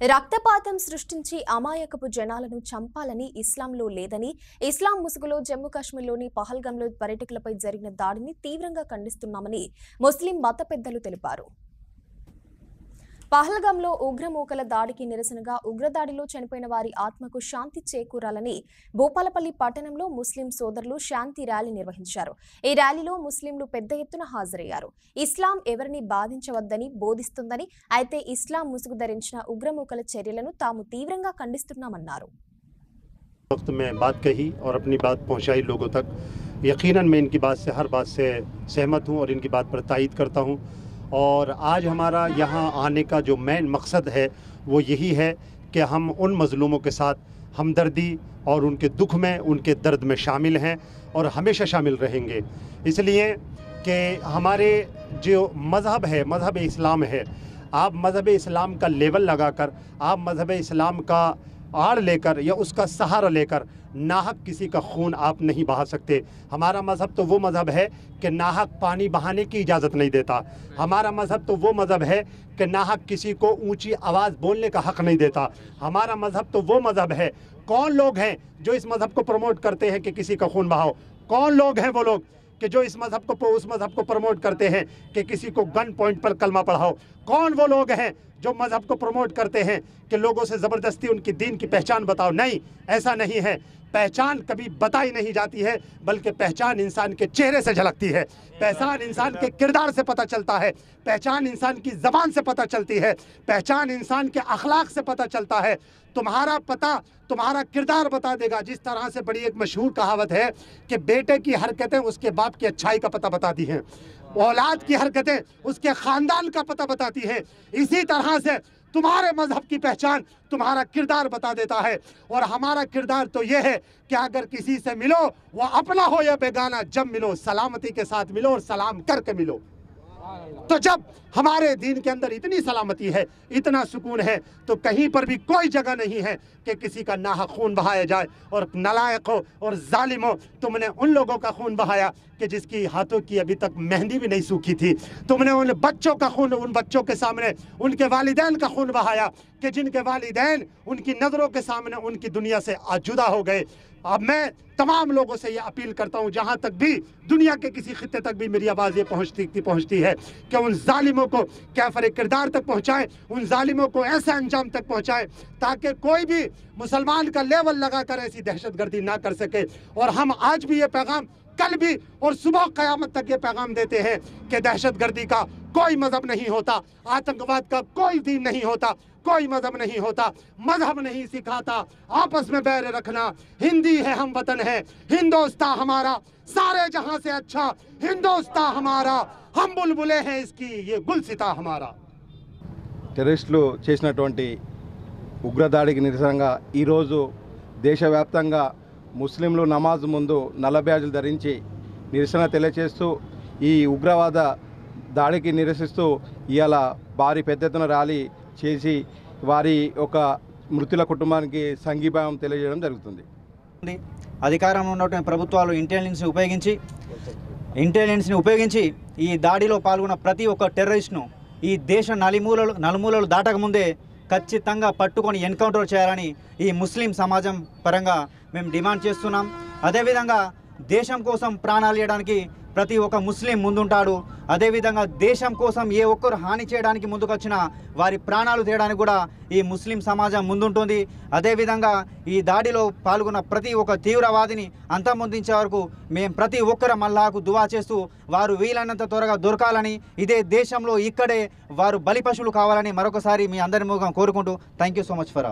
రక్తపాతం సృష్టించి అమాయకపు జనాలను చంపాలని ఇస్లాంలో లేదని, ఇస్లాం ముసుగులో జమ్మూ కాశ్మీర్లోని పహల్గాంలో పర్యాటకులపై జరిగిన దాడిని తీవ్రంగా ఖండిస్తున్నామని ముస్లిం మత పెద్దలు తెలిపారు. పహల్గాంలో ఉగ్రమూకల దాడికి నిరసనగా ఉగ్రదాడిలో చనిపోయిన వారి ఆత్మకు శాంతి చేకూరాలని భూపాలపల్లి పట్టణంలో ముస్లిం సోదరులు శాంతి ర్యాలీ నిర్వహించారు. ఈ ర్యాలీలో ముస్లింలు పెద్ద ఎత్తున హాజరయ్యారు. ఇస్లాం ఎవరిని బాధించవద్దని బోధిస్తుందని, అయితే ఇస్లాం ముసుగు ధరించిన ఉగ్రమూకల చర్యలను తాము తీవ్రంగా ఖండిస్తున్నామన్నారు. वक्त में बात कही और अपनी बात पहुंचाई लोगों तक। यकीनन मैं इनकी बात से हर बात से सहमत हूं और इनकी बात पर तायीद करता हूं। और आज हमारा यहाँ आने का जो मेन मकसद है वो यही है कि हम उन मज़लूमों के साथ हमदर्दी और उनके दुख में, उनके दर्द में शामिल हैं और हमेशा शामिल रहेंगे। इसलिए कि हमारे जो मज़हब है, मज़हब इस्लाम है, आप मज़हब इस्लाम का लेवल लगाकर, आप मज़हब इस्लाम का आड़ लेकर या उसका सहारा लेकर नाहक किसी का खून आप नहीं बहा सकते। हमारा मज़हब तो वो मज़हब है कि नाहक पानी बहाने की इजाज़त नहीं देता। हमारा मज़हब तो वो मज़हब है कि नाहक किसी को ऊंची आवाज़ बोलने का हक़ नहीं देता। हमारा मज़हब तो वो मज़हब है। कौन लोग हैं जो इस मज़हब को प्रमोट करते हैं कि किसी का खून बहाओ? कौन लोग हैं वो लोग कि जो इस मज़हब को, उस मज़हब को प्रमोट करते हैं कि किसी को गन पॉइंट पर कलमा पढ़ाओ? कौन वो लोग हैं जो मज़हब को प्रमोट करते हैं कि लोगों से ज़बरदस्ती उनकी दीन की पहचान बताओ? नहीं, ऐसा नहीं है। पहचान कभी बताई नहीं जाती है, बल्कि पहचान इंसान के चेहरे से झलकती है। पहचान इंसान के किरदार से पता चलता है। पहचान इंसान की ज़बान से पता चलती है। पहचान इंसान के अखलाक से पता चलता है। तुम्हारा पता तुम्हारा किरदार बता देगा। जिस तरह से बड़ी एक मशहूर कहावत है कि बेटे की हरकतें उसके बाप की अच्छाई का पता बताती हैं, औलाद की हरकतें उसके ख़ानदान का पता बताती हैं। इसी तरह से तुम्हारे मज़हब की पहचान तुम्हारा किरदार बता देता है। और हमारा किरदार तो ये है कि अगर किसी से मिलो, वो अपना हो या बेगाना, जब मिलो सलामती के साथ मिलो और सलाम करके मिलो। तो जब हमारे दीन के अंदर इतनी सलामती है, इतना सुकून है, तो कहीं पर भी कोई जगह नहीं है कि किसी का नाहक खून बहाया जाए। और नालायक हो और जालिम हो, तुमने उन लोगों का खून बहाया कि जिसकी हाथों की अभी तक मेहंदी भी नहीं सूखी थी। तुमने उन बच्चों का खून, उन बच्चों के सामने उनके वालिदैन का खून बहाया कि जिनके वालिदैन उनकी नज़रों के सामने उनकी दुनिया से जुदा हो गए। अब मैं तमाम लोगों से ये अपील करता हूँ, जहाँ तक भी दुनिया के किसी खित्ते तक भी मेरी आवाज़ ये पहुँचती है कि उन जालिमों को कैफरे किरदार तक पहुँचाएं, उन जालिमों को ऐसे अंजाम तक पहुँचाएं ताकि कोई भी मुसलमान का लेवल लगाकर ऐसी दहशतगर्दी ना कर सके। और हम आज भी ये पैगाम, कल भी और सुबह क़यामत तक ये पैगाम देते हैं कि दहशतगर्दी का कोई मज़हब नहीं होता, आतंकवाद का कोई दीन नहीं होता, कोई मज़हब नहीं होता। मज़हब नहीं सिखाता आपस में बैर रखना। हिंदी है, हम वतन है, हिंदोस्तां हमारा, सारे जहां से अच्छा हिंदोस्तां हमारा, हम बुलबुले हैं इसकी, ये गुलसिता हमारा। టెర్రరిస్టులు చేసినటువంటి ఉగ్రదాడికి నిరసనగా ఈరోజు దేశవ్యాప్తంగా ముస్లింలు నమాజ్ ముందు నల్ల బ్యాడ్జీలు ధరించి నిరసన తెలియజేస్తూ ఈ ఉగ్రవాద దాడికి నిరసిస్తూ ఇవాళ భారీ పెద్ద ఎత్తున ర్యాలీ చేసి వారి ఒక మృతుల కుటుంబానికి సంఘీభావం తెలియజేయడం జరుగుతుంది. అధికారంలో ఉన్నటువంటి ప్రభుత్వాలు ఇంటెలిజెన్స్ని ఉపయోగించి ఈ దాడిలో పాల్గొన్న ప్రతి ఒక్క టెర్రరిస్ట్ను ఈ దేశ నలుమూలలు దాటకముందే ఖచ్చితంగా పట్టుకొని ఎన్కౌంటర్ చేయాలని ఈ ముస్లిం సమాజం పరంగా మేము డిమాండ్ చేస్తున్నాం. అదేవిధంగా దేశం కోసం ప్రాణాలు ఇవ్వడానికి ప్రతి ఒక్క ముస్లిం ముందుంటాడు. అదేవిధంగా దేశం కోసం ఏ ఒక్కరు హాని చేయడానికి ముందుకొచ్చినా వారి ప్రాణాలు తీయడానికి కూడా ఈ ముస్లిం సమాజం ముందుంటుంది. అదేవిధంగా ఈ దాడిలో పాల్గొన్న ప్రతి ఒక్క తీవ్రవాదిని అంతమొందించే వరకు మేము ప్రతి ఒక్కరం అల్లాహకు దువా చేస్తూ వారు వీలైనంత త్వరగా దొరకాలని, ఇదే దేశంలో ఇక్కడే వారు బలిపశువులు కావాలని మరొకసారి మీ అందరి ముఖం కోరుకుంటూ thank you so much for all.